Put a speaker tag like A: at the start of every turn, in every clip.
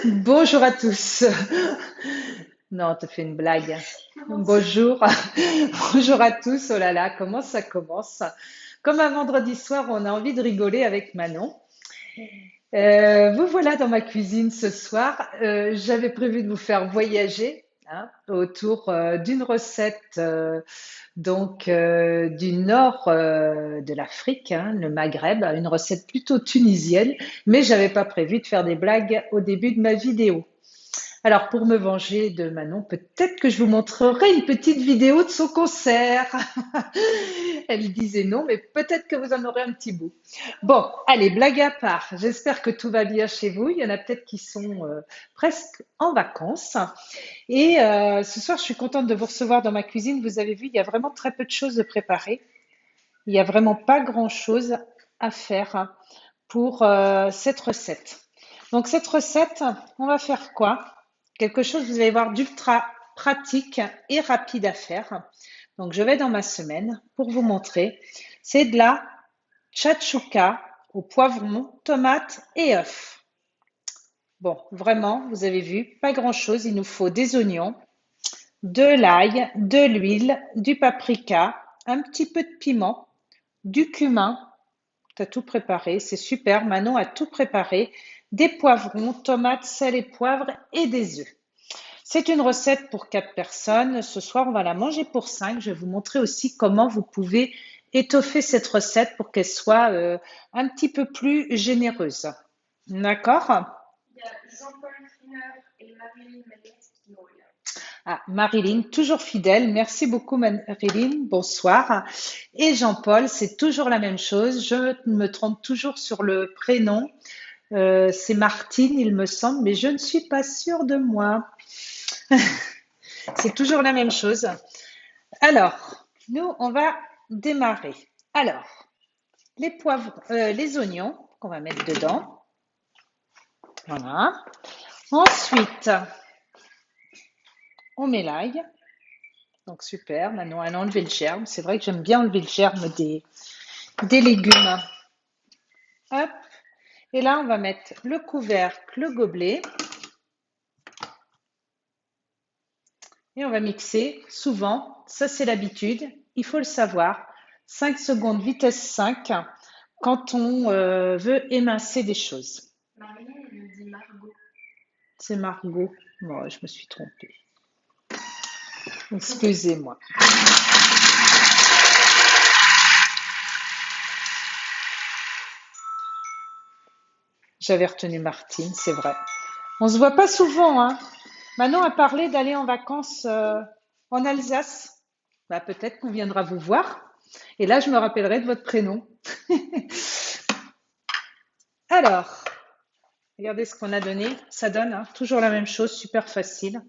A: Bonjour à tous. Non, on te fait une blague. Bonjour. Bonjour à tous. Oh là là, comment ça commence? Comme un vendredi soir, on a envie de rigoler avec Manon. Vous voilà dans ma cuisine ce soir. J'avais prévu de vous faire voyager autour d'une recette du nord de l'Afrique, le Maghreb, une recette plutôt tunisienne, mais j'avais pas prévu de faire des blagues au début de ma vidéo. Alors, pour me venger de Manon, peut-être que je vous montrerai une petite vidéo de son concert. Elle disait non, mais peut-être que vous en aurez un petit bout. Bon, allez, blague à part. J'espère que tout va bien chez vous. Il y en a peut-être qui sont presque en vacances. Et ce soir, je suis contente de vous recevoir dans ma cuisine. Vous avez vu, il y a vraiment très peu de choses de préparer. Il n'y a vraiment pas grand-chose à faire pour cette recette. Donc cette recette, on va faire quoi? Quelque chose, vous allez voir, d'ultra pratique et rapide à faire. Donc je vais dans ma semaine pour vous montrer. C'est de la tchatchouka au poivron, tomate et œufs. Bon, vraiment, vous avez vu, pas grand-chose. Il nous faut des oignons, de l'ail, de l'huile, du paprika, un petit peu de piment, du cumin. Tu as tout préparé, c'est super. Manon a tout préparé. Des poivrons, tomates, sel et poivre et des œufs. C'est une recette pour 4 personnes. Ce soir, on va la manger pour 5. Je vais vous montrer aussi comment vous pouvez étoffer cette recette pour qu'elle soit un petit peu plus généreuse. D'accord?
B: Il y a Jean-Paul Fineur et Marilyn Maillette qui nous regardent.
A: Ah, Marilyn, toujours fidèle. Merci beaucoup, Marilyn. Bonsoir. Et Jean-Paul, c'est toujours la même chose. Je me trompe toujours sur le prénom. C'est Martine, il me semble, mais je ne suis pas sûre de moi. C'est toujours la même chose. Alors, nous, on va démarrer. Alors, les poivrons, les oignons qu'on va mettre dedans. Voilà. Ensuite, on met l'ail. Donc super, maintenant elle a enlevé le germe. C'est vrai que j'aime bien enlever le germe des légumes. Hop. Et là, on va mettre le couvercle, le gobelet. Et on va mixer souvent. Ça, c'est l'habitude. Il faut le savoir. 5 secondes, vitesse 5, quand on veut émincer des choses.
B: Marilyn, elle nous dit Margot.
A: C'est Margot. Moi, je me suis trompée. Excusez-moi. J'avais retenu Martine, c'est vrai. On se voit pas souvent, hein. Manon a parlé d'aller en vacances en Alsace. Bah, peut-être qu'on viendra vous voir. Et là, je me rappellerai de votre prénom. Alors, regardez ce qu'on a donné. Ça donne toujours la même chose, super facile.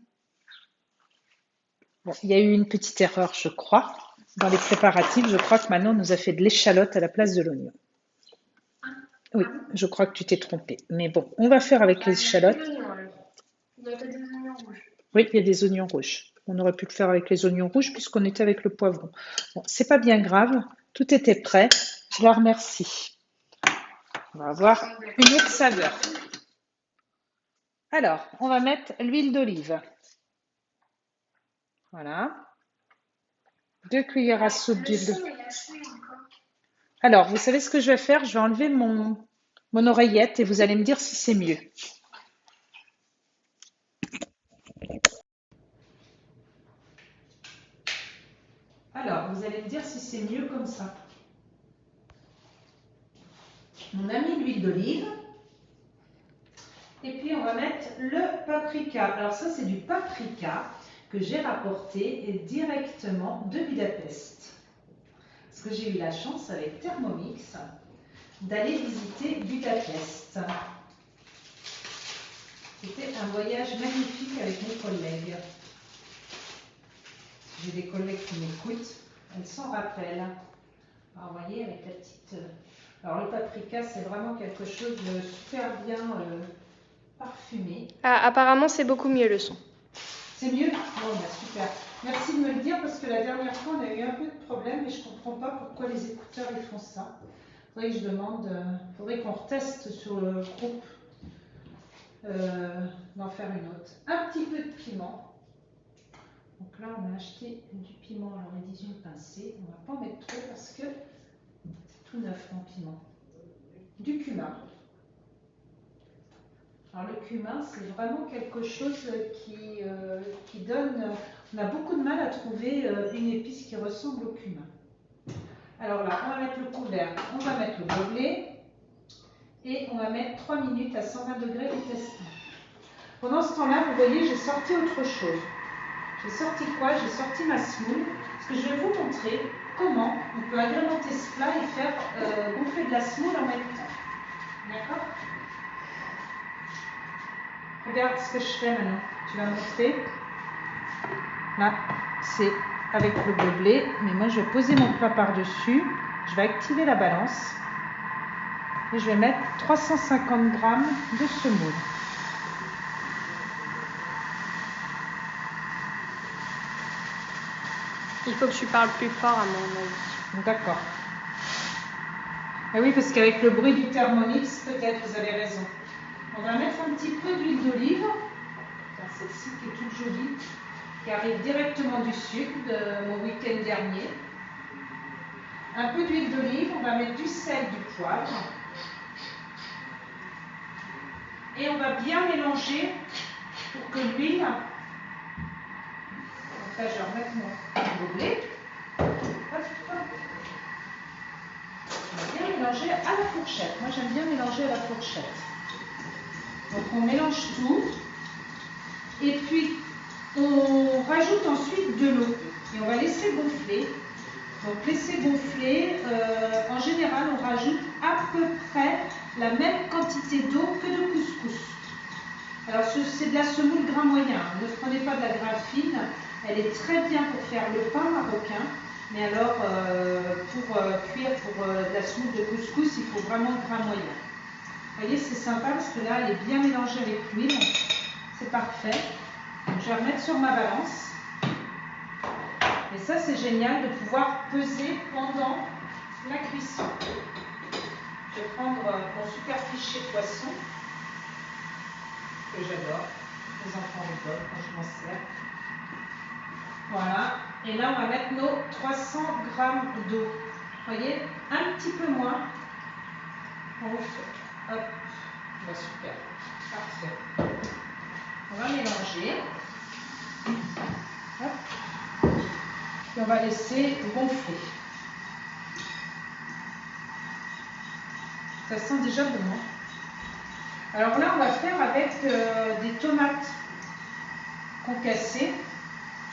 A: Bon, il y a eu une petite erreur, je crois. Dans les préparatifs, je crois que Manon nous a fait de l'échalote à la place de l'oignon. Oui, je crois que tu t'es trompée. Mais bon, on va faire avec les
B: Il y a des
A: échalotes.
B: oignons alors. Il n'y a que des oignons rouges.
A: Oui, il y a des oignons rouges. On aurait pu le faire avec les oignons rouges puisqu'on était avec le poivron. Bon, c'est pas bien grave. Tout était prêt. Je la remercie. On va avoir une autre saveur. Alors, on va mettre l'huile d'olive. Voilà. 2 cuillères à soupe
B: Le
A: d'huile
B: son
A: d'olive.
B: est lâché encore.
A: Alors, vous savez ce que je vais faire? Je vais enlever mon oreillette et vous allez me dire si c'est mieux. Alors, vous allez me dire si c'est mieux comme ça. On a mis l'huile d'olive. Et puis, on va mettre le paprika. Alors, ça, c'est du paprika que j'ai rapporté directement de Budapest. Parce que j'ai eu la chance avec Thermomix d'aller visiter Budapest. C'était un voyage magnifique avec mes collègues. J'ai des collègues qui m'écoutent, elles s'en rappellent. Alors, vous voyez, avec la petite. Alors, le paprika, c'est vraiment quelque chose de super bien parfumé.
B: Ah, apparemment, c'est beaucoup mieux le son.
A: C'est mieux? Bon, bah, super. Merci de me le dire parce que la dernière fois, on a eu un peu de problème et je ne comprends pas pourquoi les écouteurs ils font ça. Il faudrait que je demande, faudrait qu'on reteste sur le groupe d'en faire une autre. Un petit peu de piment. Donc là, on a acheté du piment à l'origine pincé. On ne va pas en mettre trop parce que c'est tout neuf mon piment. Du cumin. Alors le cumin, c'est vraiment quelque chose qui donne... On a beaucoup de mal à trouver une épice qui ressemble au cumin. Alors là, on va mettre le couvert, on va mettre le gobelet et on va mettre 3 minutes à 120 degrés vitesse 1. Pendant ce temps-là, vous voyez, j'ai sorti autre chose. J'ai sorti quoi? J'ai sorti ma semoule, parce que je vais vous montrer comment on peut agrémenter ce plat et faire gonfler de la semoule en même temps. D'accord? Regarde ce que je fais maintenant. Tu vas montrer. Là, c'est avec le gobelet, mais moi je vais poser mon plat par-dessus. Je vais activer la balance et je vais mettre 350 g de semoule.
C: Il faut que tu parles plus fort à mon avis.
A: D'accord. Ah oui, parce qu'avec le bruit du Thermomix, peut-être, vous avez raison. On va mettre un petit peu d'huile d'olive. Celle-ci qui est toute jolie, qui arrive directement du sud, de mon week-end dernier. Un peu d'huile d'olive, on va mettre du sel, du poivre. Et on va bien mélanger pour que l'huile... Donc là, je vais remettre mon gobelet. Hop, hop. On va bien mélanger à la fourchette. Moi, j'aime bien mélanger à la fourchette. Donc, on mélange tout. Et puis, on rajoute ensuite de l'eau. Et on va laisser gonfler. Donc, laisser gonfler. En général, on rajoute à peu près la même quantité d'eau que de couscous. Alors, c'est de la semoule grain moyen. Ne prenez pas de la grain fine. Elle est très bien pour faire le pain marocain. Mais alors, pour cuire pour de la semoule de couscous, il faut vraiment le grain moyen. Vous voyez, c'est sympa parce que là, elle est bien mélangée avec l'huile. C'est parfait. Donc, je vais remettre sur ma balance. Et ça, c'est génial de pouvoir peser pendant la cuisson. Je vais prendre mon super fichier poisson, que j'adore. Les enfants rigolent quand je m'en sers. Voilà. Et là, on va mettre nos 300 g d'eau. Vous voyez, un petit peu moins. On fait. Hop. Bah, super. Parfait. On va mélanger. Hop. Et on va laisser gonfler. Ça sent déjà bon. Alors là, on va faire avec des tomates concassées.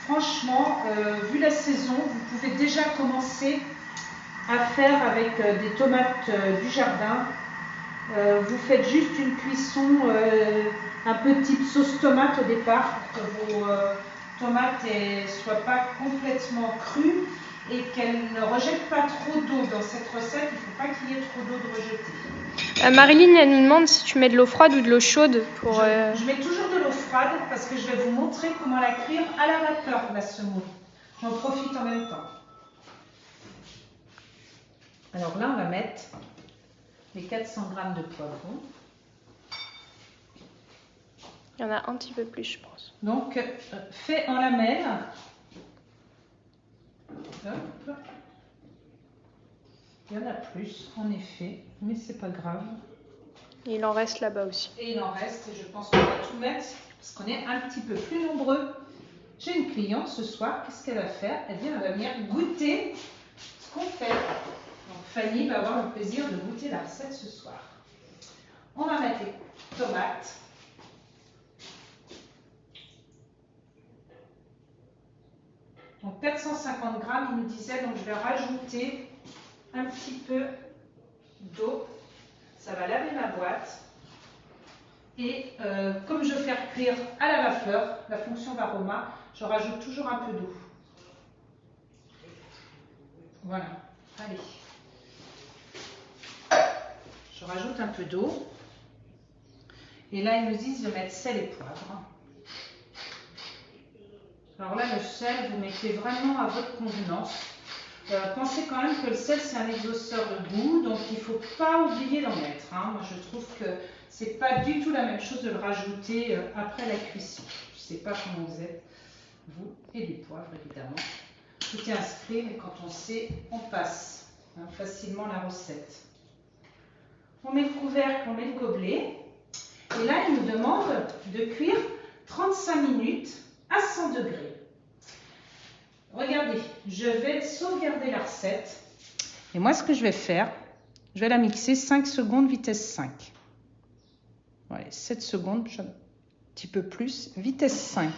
A: Franchement, vu la saison, vous pouvez déjà commencer à faire avec des tomates du jardin. Vous faites juste une cuisson un peu type sauce tomate au départ pour que vos tomates ne soient pas complètement crues et qu'elles ne rejettent pas trop d'eau. Dans cette recette, il ne faut pas qu'il y ait trop d'eau de rejetée.
C: Marilyn, elle nous demande si tu mets de l'eau froide ou de l'eau chaude pour...
A: Je mets toujours de l'eau froide parce que je vais vous montrer comment la cuire à la vapeur, la semoule. J'en profite en même temps. Alors là, on va mettre les 400 g de poivron.
C: Il y en a un petit peu plus, je pense.
A: Donc, fait en lamelles. Hop. Il y en a plus, en effet, mais c'est pas grave.
C: Et il en reste là-bas aussi.
A: Et il en reste, et je pense qu'on va tout mettre parce qu'on est un petit peu plus nombreux. J'ai une cliente ce soir, qu'est-ce qu'elle va faire? Eh bien, elle va venir goûter ce qu'on fait. Donc, Fanny va avoir le plaisir de goûter la recette ce soir. On va mettre les tomates. Donc 450 g, il nous disait, donc je vais rajouter un petit peu d'eau. Ça va laver ma boîte. Et comme je veux faire cuire à la vapeur, la fonction Varoma, je rajoute toujours un peu d'eau. Voilà, allez. Je rajoute un peu d'eau. Et là, ils nous disent de mettre sel et poivre. Alors là, le sel, vous mettez vraiment à votre convenance. Pensez quand même que le sel, c'est un exhausteur de goût, donc il ne faut pas oublier d'en mettre. Moi, je trouve que c'est pas du tout la même chose de le rajouter après la cuisson. Je sais pas comment vous êtes, vous, et du poivre évidemment. Tout est inscrit, mais quand on sait, on passe facilement la recette. On met le couvercle, on met le gobelet. Et là, il nous demande de cuire 35 minutes à 100 degrés. Regardez, je vais sauvegarder la recette. Et moi, ce que je vais faire, je vais la mixer 5 secondes, vitesse 5. Voilà, 7 secondes, un petit peu plus, vitesse 5.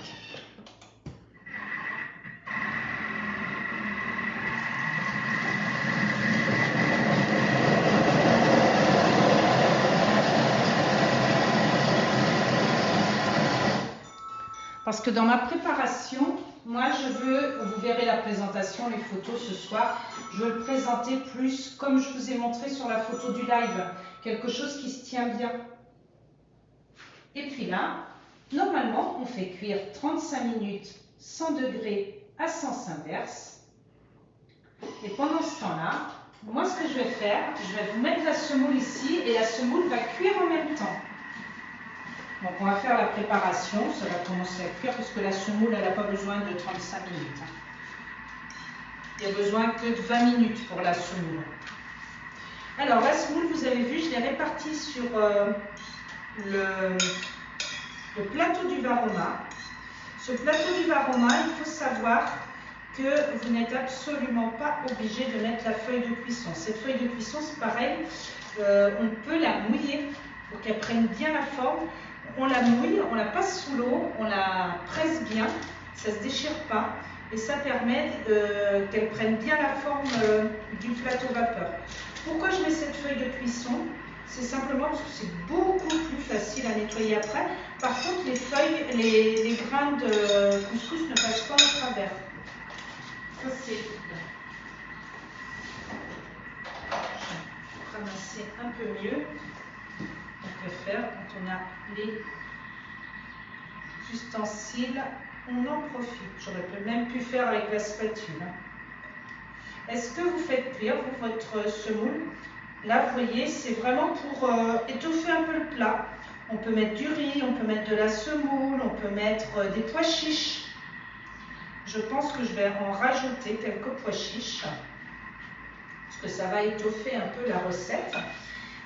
A: Parce que dans ma préparation, moi je veux, vous verrez la présentation, les photos ce soir, je veux le présenter plus comme je vous ai montré sur la photo du live, quelque chose qui se tient bien. Et puis là, normalement, on fait cuire 35 minutes 100 degrés à sens inverse. Et pendant ce temps-là, moi ce que je vais faire, je vais vous mettre la semoule ici et la semoule va cuire en même temps. Donc on va faire la préparation, ça va commencer à cuire parce que la semoule elle n'a pas besoin de 35 minutes. Il n'y a besoin que de 20 minutes pour la semoule. Alors la semoule, vous avez vu, je l'ai répartie sur le plateau du Varoma. Ce plateau du Varoma, il faut savoir que vous n'êtes absolument pas obligé de mettre la feuille de cuisson. Cette feuille de cuisson, c'est pareil, on peut la mouiller pour qu'elle prenne bien la forme. On la mouille, on la passe sous l'eau, on la presse bien, ça ne se déchire pas et ça permet qu'elle prenne bien la forme du plateau vapeur. Pourquoi je mets cette feuille de cuisson? C'est simplement parce que c'est beaucoup plus facile à nettoyer après. Par contre, les feuilles, les grains de couscous ne passent pas au travers. Ça, c'est bien. Je vais ramasser un peu mieux. On peut faire quand on a les ustensiles, on en profite. J'aurais même pu faire avec la spatule. Est-ce que vous faites cuire votre semoule? Là, vous voyez, c'est vraiment pour étoffer un peu le plat. On peut mettre du riz, on peut mettre de la semoule, on peut mettre des pois chiches. Je pense que je vais en rajouter quelques pois chiches parce que ça va étoffer un peu la recette.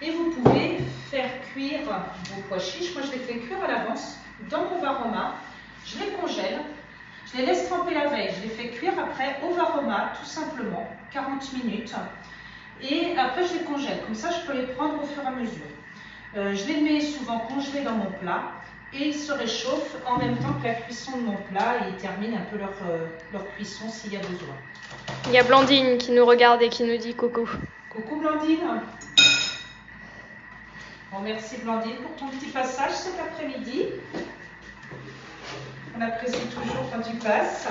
A: Et vous pouvez faire cuire vos pois chiches. Moi, je les fais cuire à l'avance dans mon Varoma. Je les congèle. Je les laisse tremper la veille. Je les fais cuire après au Varoma, tout simplement, 40 minutes. Et après, je les congèle. Comme ça, je peux les prendre au fur et à mesure. Je les mets souvent congelés dans mon plat. Et ils se réchauffent en même temps que la cuisson de mon plat. Et ils terminent un peu leur cuisson s'il y a besoin.
C: Il y a Blandine qui nous regarde et qui nous dit coucou.
A: Coucou Blandine. Bon, merci Blandine pour ton petit passage cet après-midi. On apprécie toujours quand tu passes.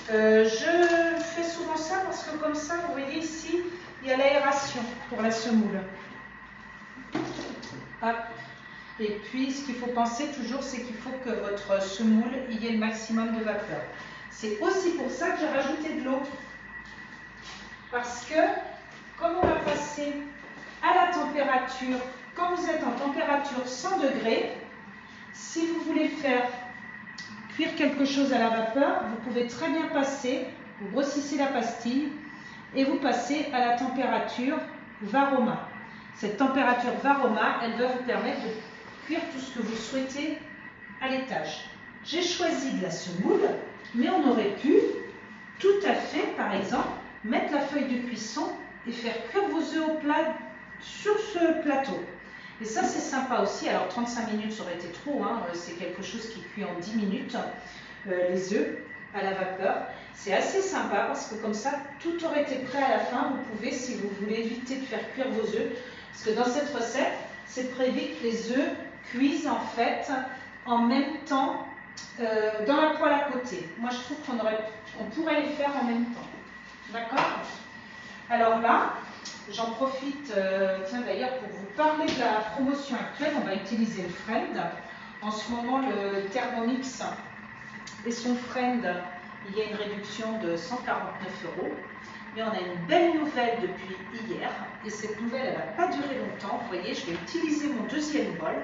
A: Je fais souvent ça parce que comme ça, vous voyez ici, il y a l'aération pour la semoule. Hop. Et puis, ce qu'il faut penser toujours, c'est qu'il faut que votre semoule y ait le maximum de vapeur. C'est aussi pour ça que j'ai rajouté de l'eau. Parce que, comme on va passer à la température, quand vous êtes en température 100 degrés, si vous voulez faire cuire quelque chose à la vapeur, vous pouvez très bien passer, vous grossissez la pastille et vous passez à la température Varoma. Cette température Varoma, elle va vous permettre de cuire tout ce que vous souhaitez à l'étage. J'ai choisi de la semoule, mais on aurait pu tout à fait, par exemple, mettre la feuille de cuisson et faire cuire vos œufs au plat sur ce plateau. Et ça, c'est sympa aussi. Alors, 35 minutes, ça aurait été trop. Hein. C'est quelque chose qui cuit en 10 minutes, les œufs à la vapeur. C'est assez sympa parce que comme ça, tout aurait été prêt à la fin. Vous pouvez, si vous voulez éviter de faire cuire vos œufs, parce que dans cette recette, c'est prévu que les œufs cuisent en fait en même temps dans la poêle à côté. Moi, je trouve qu'on pourrait les faire en même temps. D'accord? Alors là, j'en profite, tiens d'ailleurs, pour vous parler de la promotion actuelle. On va utiliser le Friend. En ce moment, le Thermomix et son Friend, il y a une réduction de 149 €. Mais on a une belle nouvelle depuis hier, et cette nouvelle, elle va pas durer longtemps. Vous voyez, je vais utiliser mon deuxième bol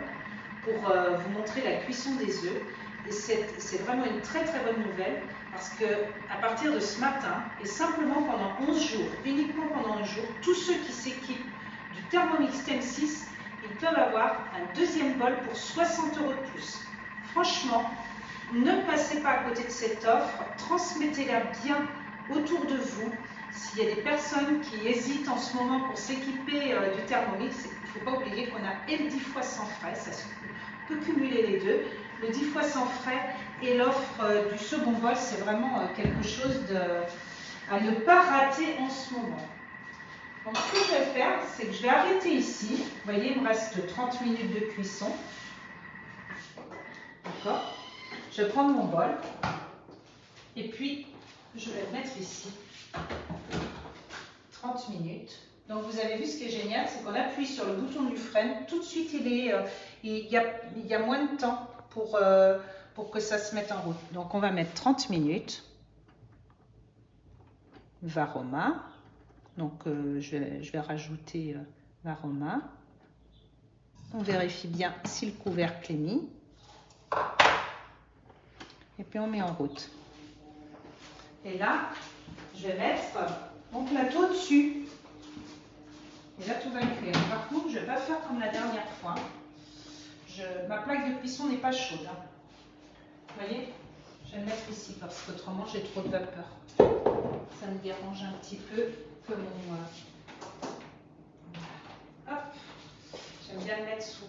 A: pour vous montrer la cuisson des œufs. Et c'est vraiment une très très bonne nouvelle, parce que à partir de ce matin, et simplement pendant 11 jours, uniquement pendant 11 jours, tous ceux qui s'équipent du Thermomix TM6, ils peuvent avoir un deuxième bol pour 60 € de plus. Franchement, ne passez pas à côté de cette offre, transmettez-la bien autour de vous. S'il y a des personnes qui hésitent en ce moment pour s'équiper du Thermomix, il ne faut pas oublier qu'on a et le 10 fois sans frais, ça peut cumuler les deux. Le 10 fois sans frais et l'offre du second bol, c'est vraiment quelque chose à ne pas rater en ce moment. Donc ce que je vais faire, c'est que je vais arrêter ici. Vous voyez, il me reste 30 minutes de cuisson. D'accord? Je vais prendre mon bol et puis je vais le mettre ici. 30 minutes. Donc vous avez vu, ce qui est génial, c'est qu'on appuie sur le bouton du frein. Tout de suite, il y a moins de temps pour que ça se mette en route. Donc on va mettre 30 minutes. Varoma. Donc je vais rajouter Varoma. On vérifie bien si le couvercle est mis. Et puis on met en route. Et là, je vais mettre mon plateau dessus. Et là, tout va cuire. Par contre, je ne vais pas faire comme la dernière fois. Ma plaque de cuisson n'est pas chaude. Hein. Vous voyez? Je vais le mettre ici parce qu'autrement, j'ai trop de vapeur. Ça me dérange un petit peu que mon... Hop. J'aime bien le mettre sous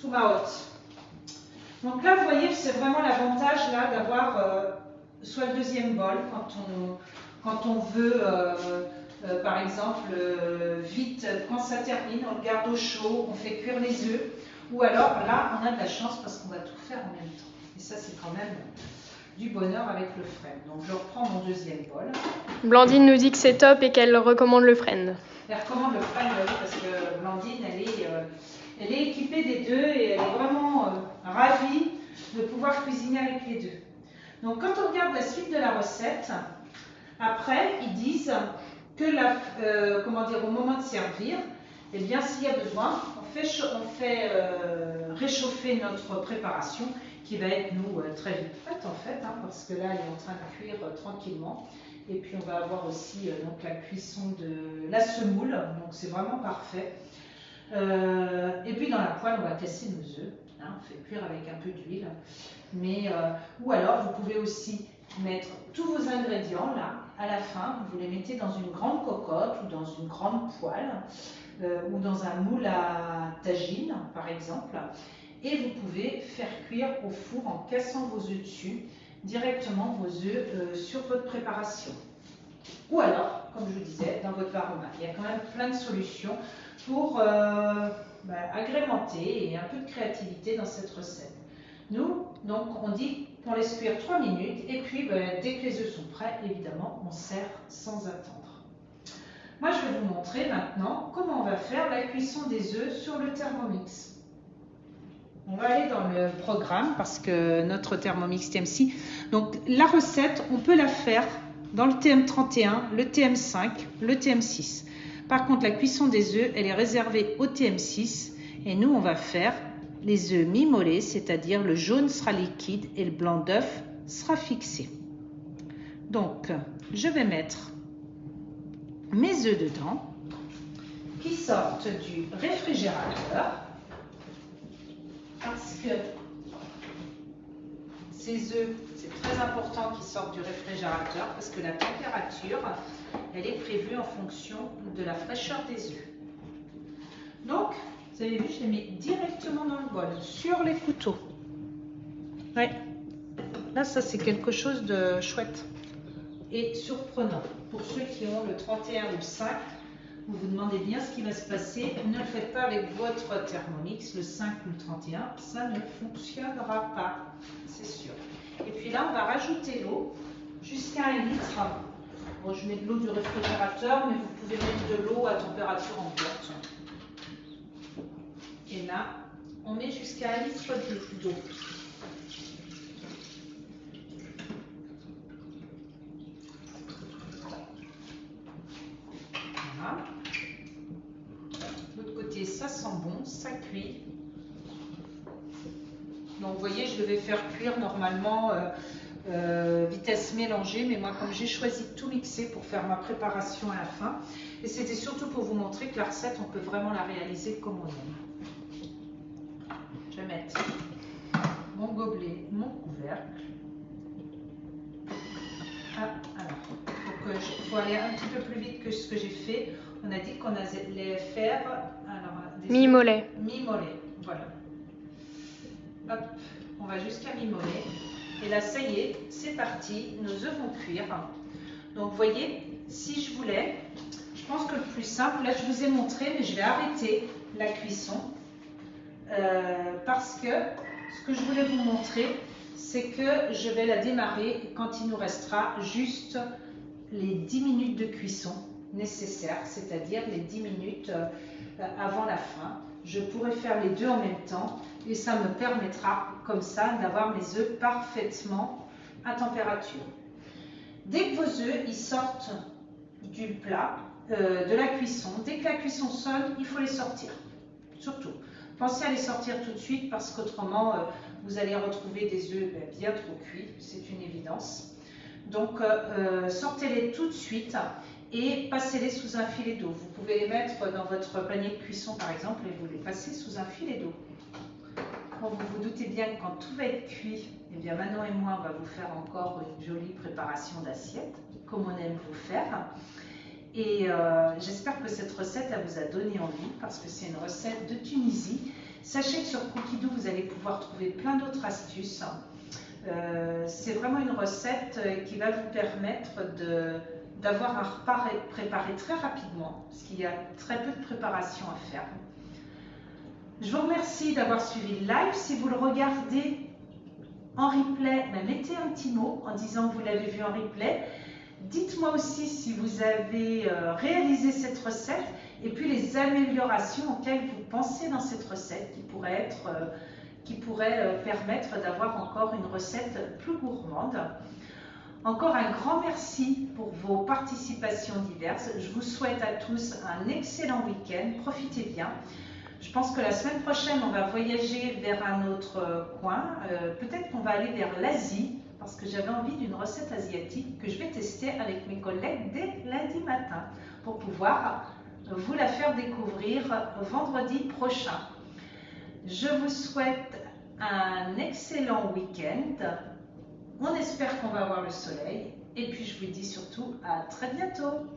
A: ma hotte. Donc là, vous voyez, c'est vraiment l'avantage là d'avoir soit le deuxième bol quand on veut, par exemple, vite, quand ça termine, on le garde au chaud, on fait cuire les œufs. Ou alors là, on a de la chance parce qu'on va tout faire en même temps. Et ça, c'est quand même du bonheur avec le Friend. Donc je reprends mon deuxième bol.
C: Blandine nous dit que c'est top et qu'elle recommande le Friend.
A: Elle recommande le Friend, oui, parce que Blandine, elle est équipée des deux et elle est vraiment ravie de pouvoir cuisiner avec les deux. Donc quand on regarde la suite de la recette, après ils disent que au moment de servir, eh bien s'il y a besoin, on fait réchauffer notre préparation qui va être très vite prête en fait, hein, parce que là elle est en train de cuire tranquillement. Et puis on va avoir aussi donc la cuisson de la semoule, donc c'est vraiment parfait. Et puis dans la poêle, on va casser nos œufs, hein, on fait cuire avec un peu d'huile. Ou alors vous pouvez aussi mettre tous vos ingrédients là, à la fin, vous les mettez dans une grande cocotte ou dans une grande poêle ou dans un moule à tagine par exemple. Et vous pouvez faire cuire au four en cassant vos œufs dessus, directement vos œufs sur votre préparation. Ou alors, comme je vous disais, dans votre Varoma. Il y a quand même plein de solutions pour agrémenter et un peu de créativité dans cette recette. Nous, donc, on dit qu'on laisse cuire 3 minutes et puis dès que les œufs sont prêts, évidemment, on sert sans attendre. Moi, je vais vous montrer maintenant comment on va faire la cuisson des œufs sur le Thermomix. On va aller dans le programme parce que notre Thermomix TM6, donc la recette, on peut la faire dans le TM31, le TM5, le TM6. Par contre, la cuisson des œufs, elle est réservée au TM6 et nous, on va faire les œufs mi-mollets, c'est-à-dire le jaune sera liquide et le blanc d'œuf sera fixé. Donc, je vais mettre mes œufs dedans qui sortent du réfrigérateur. Parce que ces œufs, c'est très important qu'ils sortent du réfrigérateur parce que la température, elle est prévue en fonction de la fraîcheur des œufs. Donc, vous avez vu, je les mets directement dans le bol, sur les couteaux. Ouais. Là, ça, c'est quelque chose de chouette et surprenant. Pour ceux qui ont le 31 ou le 5, vous vous demandez bien ce qui va se passer. Ne le faites pas avec votre Thermomix, le 5 ou le 31, ça ne fonctionnera pas, c'est sûr. Et puis là, on va rajouter l'eau jusqu'à 1 litre. Bon, je mets de l'eau du réfrigérateur, mais vous pouvez mettre de l'eau à température ambiante. Et là, on met jusqu'à 1 litre d'eau. sent bon, ça cuit. Donc vous voyez, je devais faire cuire normalement vitesse mélangée, mais moi comme j'ai choisi de tout mixer pour faire ma préparation à la fin, et c'était surtout pour vous montrer que la recette, on peut vraiment la réaliser comme on aime. Je vais mettre mon gobelet, mon couvercle. Ah, alors, donc il faut aller un petit peu plus vite que ce que j'ai fait. On a dit qu'on allait faire
C: mi-mollet.
A: Mi-mollet, voilà. Hop, on va jusqu'à mi-mollet. Et là, ça y est, c'est parti, nos œufs vont cuire. Donc, vous voyez, si je voulais, je pense que le plus simple, là, je vous ai montré, mais je vais arrêter la cuisson parce que ce que je voulais vous montrer, c'est que je vais la démarrer quand il nous restera juste les 10 minutes de cuisson nécessaires, c'est-à-dire les 10 minutes avant la fin. Je pourrai faire les deux en même temps et ça me permettra comme ça d'avoir mes œufs parfaitement à température. Dès que vos œufs ils sortent du plat, de la cuisson, dès que la cuisson sonne, il faut les sortir. Surtout, pensez à les sortir tout de suite parce qu'autrement vous allez retrouver des œufs bien trop cuits, c'est une évidence. Donc sortez-les tout de suite et passez-les sous un filet d'eau. Vous pouvez les mettre dans votre panier de cuisson par exemple et vous les passez sous un filet d'eau. Bon, vous vous doutez bien que quand tout va être cuit, eh bien Manon et moi on va vous faire encore une jolie préparation d'assiette, comme on aime vous faire. Et j'espère que cette recette elle vous a donné envie parce que c'est une recette de Tunisie. Sachez que sur Cookidoo vous allez pouvoir trouver plein d'autres astuces. C'est vraiment une recette qui va vous permettre d'avoir un repas préparé très rapidement, parce qu'il y a très peu de préparation à faire. Je vous remercie d'avoir suivi le live. Si vous le regardez en replay, mettez un petit mot en disant que vous l'avez vu en replay. Dites-moi aussi si vous avez réalisé cette recette et puis les améliorations auxquelles vous pensez dans cette recette qui pourrait permettre d'avoir encore une recette plus gourmande. Encore un grand merci pour vos participations diverses. Je vous souhaite à tous un excellent week-end. Profitez bien. Je pense que la semaine prochaine, on va voyager vers un autre coin. Peut-être qu'on va aller vers l'Asie parce que j'avais envie d'une recette asiatique que je vais tester avec mes collègues dès lundi matin pour pouvoir vous la faire découvrir vendredi prochain. Je vous souhaite un excellent week-end. On espère qu'on va avoir le soleil et puis je vous dis surtout à très bientôt.